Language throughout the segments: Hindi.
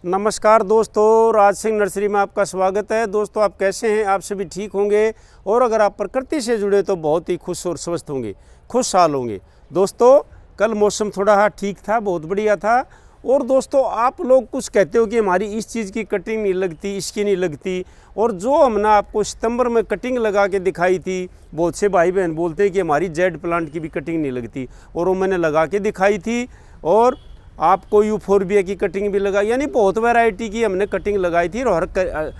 नमस्कार दोस्तों, राज सिंह नर्सरी में आपका स्वागत है। दोस्तों, आप कैसे हैं? आप सभी ठीक होंगे और अगर आप प्रकृति से जुड़े तो बहुत ही खुश और स्वस्थ होंगे, खुशहाल होंगे। दोस्तों, कल मौसम थोड़ा ठीक था, बहुत बढ़िया था। और दोस्तों, आप लोग कुछ कहते हो कि हमारी इस चीज़ की कटिंग नहीं लगती, इसकी नहीं लगती। और जो हमने आपको सितंबर में कटिंग लगा के दिखाई थी, बहुत से भाई बहन बोलते हैं कि हमारी जेड प्लांट की भी कटिंग नहीं लगती, और वो मैंने लगा के दिखाई थी। और आपको यूफोरबिया की कटिंग भी लगाई, यानी बहुत वैरायटी की हमने कटिंग लगाई थी और हर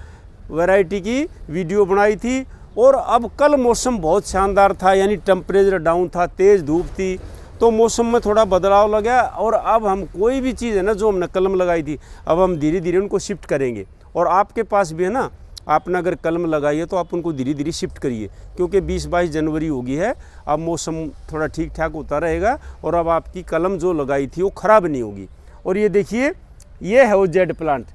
वैरायटी की वीडियो बनाई थी। और अब कल मौसम बहुत शानदार था, यानी टेम्परेचर डाउन था, तेज़ धूप थी, तो मौसम में थोड़ा बदलाव लगा। और अब हम कोई भी चीज़ है ना जो हमने कलम लगाई थी, अब हम धीरे धीरे उनको शिफ्ट करेंगे। और आपके पास भी है ना, आपने अगर कलम लगाई है तो आप उनको धीरे धीरे शिफ्ट करिए, क्योंकि 20-22 जनवरी होगी है, अब मौसम थोड़ा ठीक ठाक होता रहेगा और अब आपकी कलम जो लगाई थी वो ख़राब नहीं होगी। और ये देखिए, ये है वो जेड प्लांट।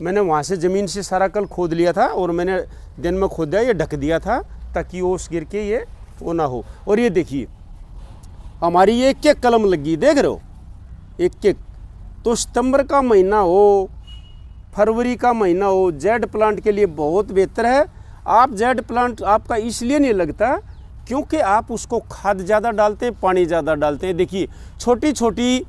मैंने वहाँ से ज़मीन से सारा कल खोद लिया था और मैंने दिन में खोदा, ये ढक दिया था ताकि ओस गिर के ये वो ना हो। और ये देखिए, हमारी एक एक कलम लगी, देख रहे हो, एक एक। तो सितंबर का महीना हो, फरवरी का महीना हो, जेड प्लांट के लिए बहुत बेहतर है। आप जेड प्लांट आपका इसलिए नहीं लगता क्योंकि आप उसको खाद ज़्यादा डालते हैं, पानी ज़्यादा डालते हैं। देखिए, छोटी छोटी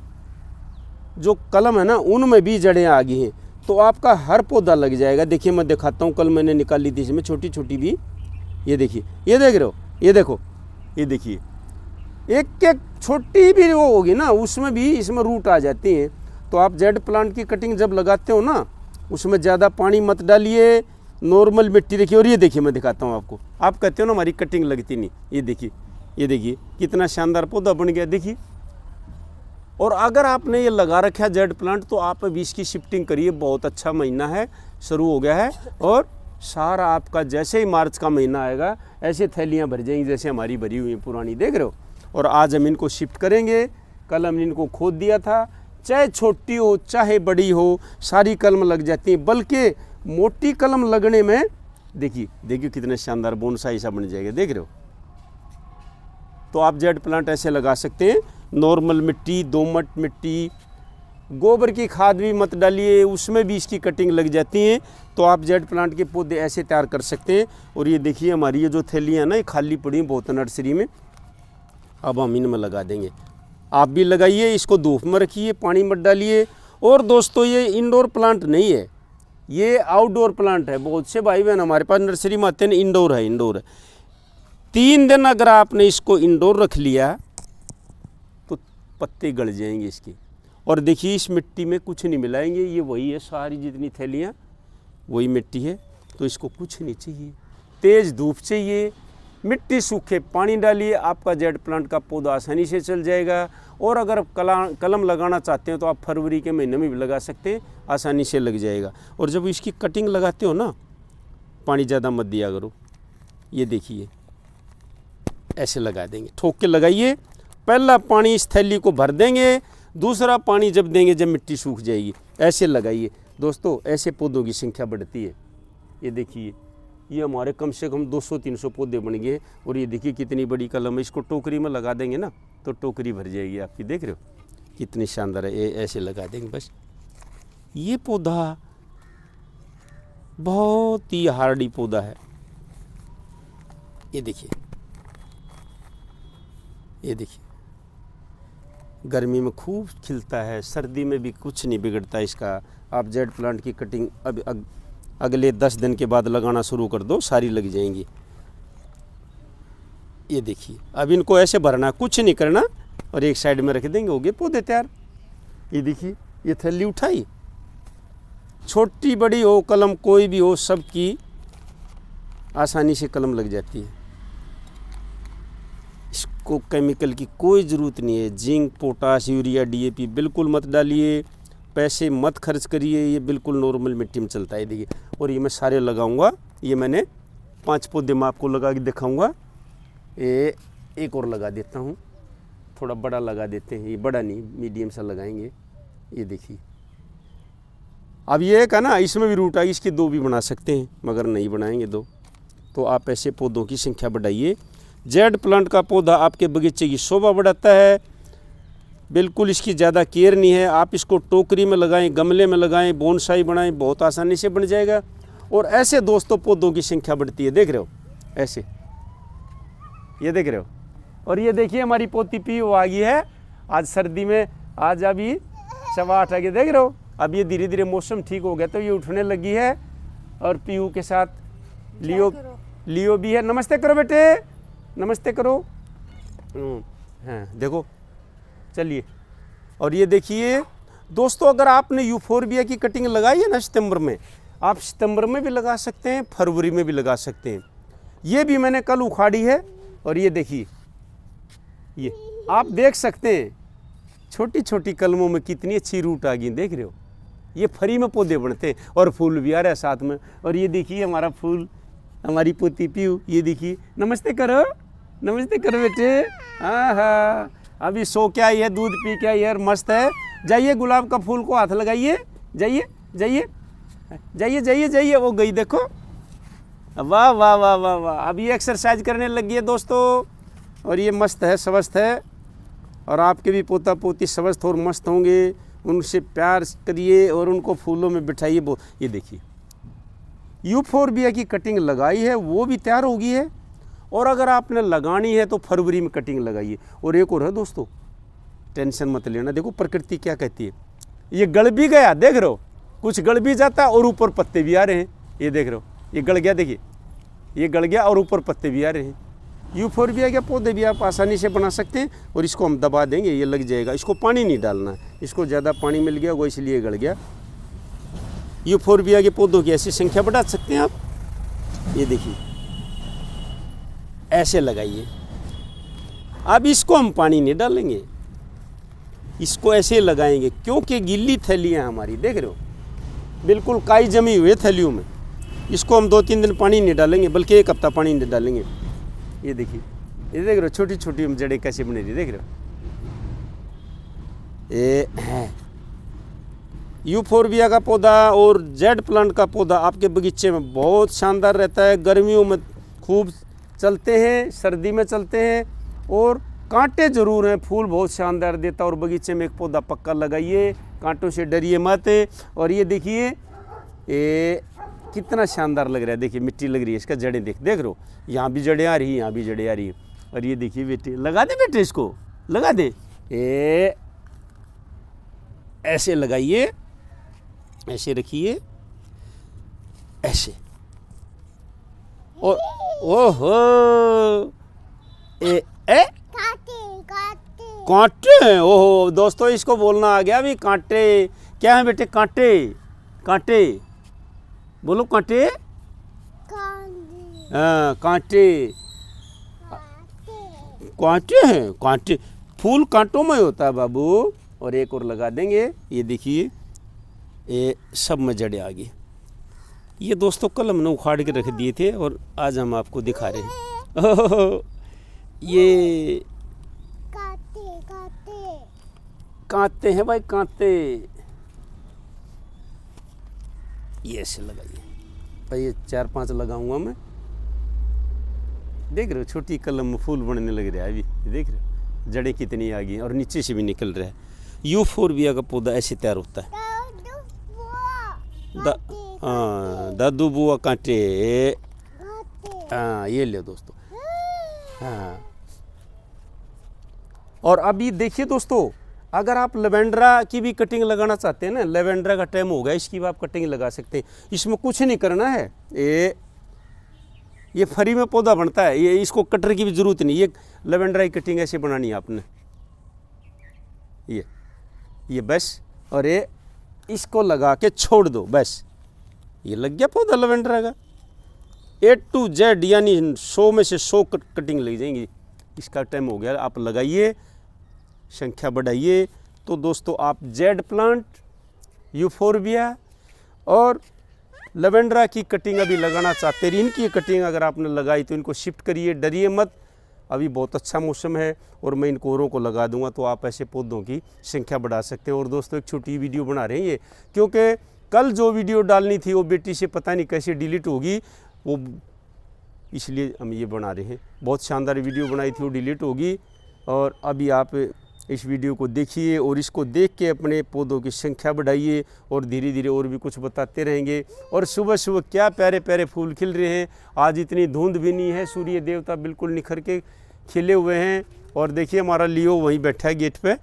जो कलम है ना, उनमें भी जड़ें आ गई हैं, तो आपका हर पौधा लग जाएगा। देखिए, मैं दिखाता हूँ, कल मैंने निकाली थी इसमें छोटी छोटी भी। ये देखिए, ये देख रहे हो, ये देखो, ये देखिए, एक एक छोटी भी वो होगी ना, उसमें भी इसमें रूट आ जाती हैं। तो आप जेड प्लांट की कटिंग जब लगाते हो ना, उसमें ज़्यादा पानी मत डालिए, नॉर्मल मिट्टी देखिए। और ये देखिए, मैं दिखाता हूँ आपको। आप कहते हो ना हमारी कटिंग लगती नहीं, ये देखिए, ये देखिए कितना शानदार पौधा बन गया, देखिए। और अगर आपने ये लगा रखा जेड प्लांट तो आप अभी इसकी शिफ्टिंग करिए, बहुत अच्छा महीना है, शुरू हो गया है। और सारा आपका जैसे ही मार्च का महीना आएगा ऐसे थैलियाँ भर जाएंगी जैसे हमारी भरी हुई पुरानी, देख रहे हो। और आज हम इनको शिफ्ट करेंगे। कल हमने इनको खोद दिया था, चाहे छोटी हो चाहे बड़ी हो, सारी कलम लग जाती हैं। बल्कि मोटी कलम लगने में देखिए, देखिए कितने शानदार बोनसाई सा बन जाएगा, देख रहे हो। तो आप जेड प्लांट ऐसे लगा सकते हैं। नॉर्मल मिट्टी, दोमट मिट्टी, गोबर की खाद भी मत डालिए, उसमें भी इसकी कटिंग लग जाती है। तो आप जेड प्लांट के पौधे ऐसे तैयार कर सकते हैं। और ये देखिए, हमारी ये जो थैलियाँ हैं ना, ये खाली पड़ी बहुत नर्सरी में, अब हम इनमें लगा देंगे। आप भी लगाइए, इसको धूप में रखिए, पानी मत डालिए। और दोस्तों, ये इंडोर प्लांट नहीं है, ये आउटडोर प्लांट है। बहुत से भाई बहन हमारे पास नर्सरी में आते हैं, इंडोर है, इंडोर है। 3 दिन अगर आपने इसको इंडोर रख लिया तो पत्ते गल जाएंगे इसके। और देखिए, इस मिट्टी में कुछ नहीं मिलाएंगे, ये वही है, सारी जितनी थैलियाँ वही मिट्टी है। तो इसको कुछ नहीं चाहिए, तेज़ धूप चाहिए, मिट्टी सूखे पानी डालिए, आपका जेड प्लांट का पौधा आसानी से चल जाएगा। और अगर कलम लगाना चाहते हैं तो आप फरवरी के महीने में भी लगा सकते हैं, आसानी से लग जाएगा। और जब इसकी कटिंग लगाते हो ना, पानी ज़्यादा मत दिया करो। ये देखिए, ऐसे लगा देंगे, ठोक के लगाइए। पहला पानी इस थैली को भर देंगे, दूसरा पानी जब देंगे जब मिट्टी सूख जाएगी, ऐसे लगाइए। दोस्तों, ऐसे पौधों की संख्या बढ़ती है। ये देखिए, ये हमारे कम से कम 200-300 पौधे बन गए। और ये देखिए कितनी बड़ी कलम है, इसको टोकरी में लगा देंगे ना तो टोकरी भर जाएगी आपकी, देख रहे हो कितनी शानदार है। ये ऐसे लगा देंगे बस। ये पौधा बहुत ही हार्डी पौधा है, ये देखिए, ये देखिए, गर्मी में खूब खिलता है, सर्दी में भी कुछ नहीं बिगड़ता इसका। आप जेड प्लांट की कटिंग अब अगले 10 दिन के बाद लगाना शुरू कर दो, सारी लग जाएंगी। ये देखिए, अब इनको ऐसे भरना, कुछ नहीं करना, और एक साइड में रख देंगे, हो गए पौधे तैयार। ये देखिए, ये थैली उठाई, छोटी बड़ी हो कलम कोई भी हो, सबकी आसानी से कलम लग जाती है। इसको केमिकल की कोई ज़रूरत नहीं है। जिंक, पोटाश, यूरिया, DAP बिल्कुल मत डालिए, पैसे मत खर्च करिए, ये बिल्कुल नॉर्मल मिट्टी में चलता है। देखिए, और ये मैं सारे लगाऊंगा। ये मैंने 5 पौधे मैं आपको लगा के दिखाऊंगा। ये एक और लगा देता हूँ, थोड़ा बड़ा लगा देते हैं, ये बड़ा नहीं, मीडियम सा लगाएंगे। ये देखिए, अब ये एक है ना, इसमें भी रूट आई, इसके 2 भी बना सकते हैं, मगर नहीं बनाएंगे 2। तो आप ऐसे पौधों की संख्या बढ़ाइए। जेड प्लांट का पौधा आपके बगीचे की शोभा बढ़ाता है। बिल्कुल इसकी ज़्यादा केयर नहीं है। आप इसको टोकरी में लगाएं, गमले में लगाएं, बोनसाई बनाएं, बहुत आसानी से बन जाएगा। और ऐसे दोस्तों पौधों की संख्या बढ़ती है, देख रहे हो ऐसे, ये देख रहे हो। और ये देखिए हमारी पोती पीयू आ गई है आज सर्दी में, आज अभी 8:15 आ गए, देख रहे हो। अब ये धीरे धीरे मौसम ठीक हो गया तो ये उठने लगी है। और पीयू के साथ लियो भी है। नमस्ते करो बेटे, नमस्ते करो। हाँ देखो, चलिए। और ये देखिए दोस्तों, अगर आपने यूफोरबिया की कटिंग लगाई है ना सितंबर में, आप सितंबर में भी लगा सकते हैं, फरवरी में भी लगा सकते हैं। ये भी मैंने कल उखाड़ी है। और ये देखिए, ये आप देख सकते हैं छोटी छोटी कलमों में कितनी अच्छी रूट आ गई, देख रहे हो। ये फरी में पौधे बनते हैं और फूल भी आ रहा है साथ में। और ये देखिए हमारा फूल, हमारी पोती पीयू, ये देखिए। नमस्ते करो, नमस्ते करो बेटे। हाँ हाँ, अभी सो क्या है, दूध पी क्या यार, मस्त है। जाइए गुलाब का फूल को हाथ लगाइए, जाइए जाइए जाइए जाइए जाइए। वो गई देखो, वाह वाह वाह वाह वाह। अब ये एक्सरसाइज करने लगी है दोस्तों। और ये मस्त है, स्वस्थ है। और आपके भी पोता पोती स्वस्थ और मस्त होंगे। उनसे प्यार करिए और उनको फूलों में बिठाइए। ये देखिए यूफोरबिया की कटिंग लगाई है, वो भी तैयार हो गई है। और अगर आपने लगानी है तो फरवरी में कटिंग लगाइए। और एक और है दोस्तों, टेंशन मत लेना, देखो प्रकृति क्या कहती है। ये गल भी गया, देख रहे हो, कुछ गल भी जाता है और ऊपर पत्ते भी आ रहे हैं। ये देख रहे हो, ये गल गया, देखिए ये गल गया और ऊपर पत्ते भी आ रहे हैं। यूफोरबिया के पौधे भी आप आसानी से बना सकते हैं। और इसको हम दबा देंगे, ये लग जाएगा। इसको पानी नहीं डालना है, इसको ज़्यादा पानी मिल गया वो इसलिए गल गया। यूफोरबिया के पौधों की ऐसी संख्या बढ़ा सकते हैं आप। ये देखिए ऐसे लगाइए। अब इसको हम पानी नहीं डालेंगे, इसको ऐसे लगाएंगे क्योंकि गीली थैलियाँ हमारी, देख रहे हो, बिल्कुल काई जमी हुई है थैलियों में। इसको हम 2-3 दिन पानी नहीं डालेंगे, बल्कि 1 हफ्ता पानी नहीं डालेंगे। ये देखिए, ये देख रहे हो छोटी छोटी हम जड़ें कैसे बने रही, देख रहे हो। ये है यूफोरबिया का पौधा और जेड प्लांट का पौधा आपके बगीचे में बहुत शानदार रहता है। गर्मियों में खूब चलते हैं, सर्दी में चलते हैं। और कांटे जरूर हैं, फूल बहुत शानदार देता है। और बगीचे में एक पौधा पक्का लगाइए, कांटों से डरिए मत। और ये देखिए ये कितना शानदार लग रहा है, देखिए मिट्टी लग रही है, इसका जड़ें देख रहे हो, यहाँ भी जड़ें आ रही हैं, यहाँ भी जड़ें आ रही हैं। और ये देखिए बेटे, लगा दे बेटे, इसको लगा दे। ये ऐसे लगाइए, ऐसे रखिए, ऐसे। और ओहो, कांटे, ओहो दोस्तों, इसको बोलना आ गया भी, कांटे क्या है बेटे, कांटे, कांटे बोलो, कांटे। हाँ कांटे, कांटे हैं, कांटे, फूल कांटों में होता है बाबू। और एक और लगा देंगे, ये देखिए ये सब में जड़ें आ गई। ये दोस्तों कल हमने उखाड़ के रख दिए थे और आज हम आपको दिखा रहे हैं। ये कांटे हैं भाई, कांटे। ये ऐसे लगाइए भाई, ये 4-5 लगाऊंगा मैं। देख रहे हो छोटी कलम में फूल बनने लग रहा है अभी, देख रहे हो जड़ें कितनी आ गई और नीचे से भी निकल रहा है। यूफोरबिया का पौधा ऐसे तैयार होता है। दादू बुआ कांटे। हाँ ये ले दोस्तों। हाँ, और अभी देखिए दोस्तों, अगर आप लेवेंड्रा की भी कटिंग लगाना चाहते हैं ना, लेवेंड्रा का टाइम हो गया, इसकी भी आप कटिंग लगा सकते हैं। इसमें कुछ नहीं करना है, ये फरी में पौधा बनता है, ये इसको कटर की भी ज़रूरत नहीं। ये लेवेंड्रा की कटिंग ऐसे बनानी है आपने, ये बस। और ये इसको लगा के छोड़ दो, बस ये लग गया पौधा लेवेंड्रा का। A to Z यानी 100 में से 100 कटिंग लग जाएंगी। इसका टाइम हो गया, आप लगाइए, संख्या बढ़ाइए। तो दोस्तों आप जेड प्लांट, यूफोरबिया और लेवेंड्रा की कटिंग अभी लगाना चाहते हैं, इनकी कटिंग अगर आपने लगाई तो इनको शिफ्ट करिए, डरिए मत। अभी बहुत अच्छा मौसम है और मैं इन कोरों को लगा दूंगा, तो आप ऐसे पौधों की संख्या बढ़ा सकते हैं। और दोस्तों एक छोटी वीडियो बना रहे हैं ये, क्योंकि कल जो वीडियो डालनी थी वो बेटी से पता नहीं कैसे डिलीट होगी, वो इसलिए हम ये बना रहे हैं। बहुत शानदार वीडियो बनाई थी, वो डिलीट होगी। और अभी आप इस वीडियो को देखिए और इसको देख के अपने पौधों की संख्या बढ़ाइए और धीरे धीरे और भी कुछ बताते रहेंगे। और सुबह सुबह क्या प्यारे प्यारे फूल खिल रहे हैं। आज इतनी धुंध भी नहीं है, सूर्य देवता बिल्कुल निखर के खिले हुए हैं। और देखिए हमारा लियो वहीं बैठा है गेट पे,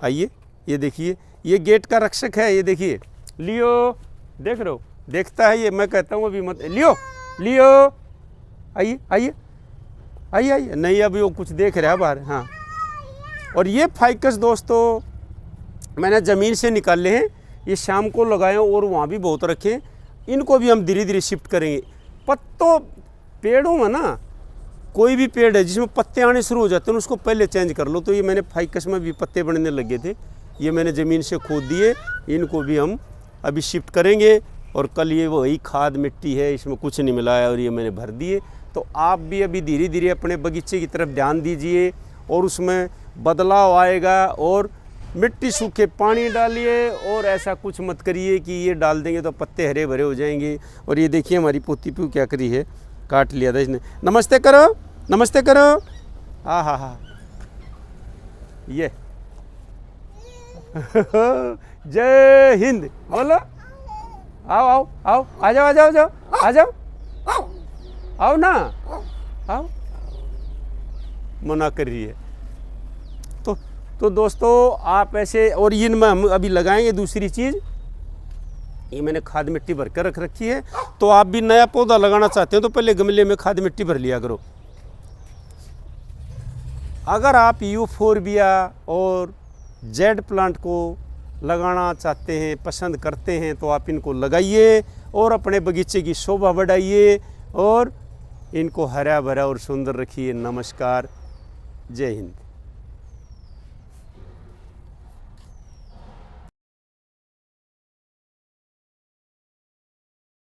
आइए ये देखिए, ये गेट का रक्षक है। ये देखिए लियो, देख रहे हो, देखता है ये, मैं कहता हूँ अभी मत, लियो लियो आइए आइए आइए आइए, नहीं अभी वो कुछ देख रहा है बाहर। हाँ, और ये फाइकस दोस्तों मैंने ज़मीन से निकाले हैं, ये शाम को लगाए और वहाँ भी बहुत रखे। इनको भी हम धीरे धीरे शिफ्ट करेंगे। पत्तों पेड़ों में ना, कोई भी पेड़ है जिसमें पत्ते आने शुरू हो जाते हैं उसको पहले चेंज कर लो। तो ये मैंने फाइकस में भी पत्ते बढ़ने लगे थे, ये मैंने ज़मीन से खोद दिए, इनको भी हम अभी शिफ्ट करेंगे। और कल ये वही खाद मिट्टी है, इसमें कुछ नहीं मिलाया और ये मैंने भर दिए। तो आप भी अभी धीरे धीरे अपने बगीचे की तरफ ध्यान दीजिए और उसमें बदलाव आएगा। और मिट्टी सूखे पानी डालिए और ऐसा कुछ मत करिए कि ये डाल देंगे तो पत्ते हरे भरे हो जाएंगे। और ये देखिए हमारी पोती पू क्या करी है, काट लिया था इसने। नमस्ते करो, नमस्ते करो। हाँ हाँ हाँ, ये जय हिंद बोलो। आओ आओ आओ, आ जाओ आ जाओ आ जाओ आ जाओ, आओ ना, आओ, मना कर रही है। तो दोस्तों आप ऐसे, और इनमें हम अभी लगाएंगे दूसरी चीज़, ये मैंने खाद मिट्टी भर कर रख रखी है। तो आप भी नया पौधा लगाना चाहते हो तो पहले गमले में खाद मिट्टी भर लिया करो। अगर आप यूफोरबिया और जेड प्लांट को लगाना चाहते हैं, पसंद करते हैं, तो आप इनको लगाइए और अपने बगीचे की शोभा बढ़ाइए और इनको हरा भरा और सुंदर रखिए। नमस्कार, जय हिंद।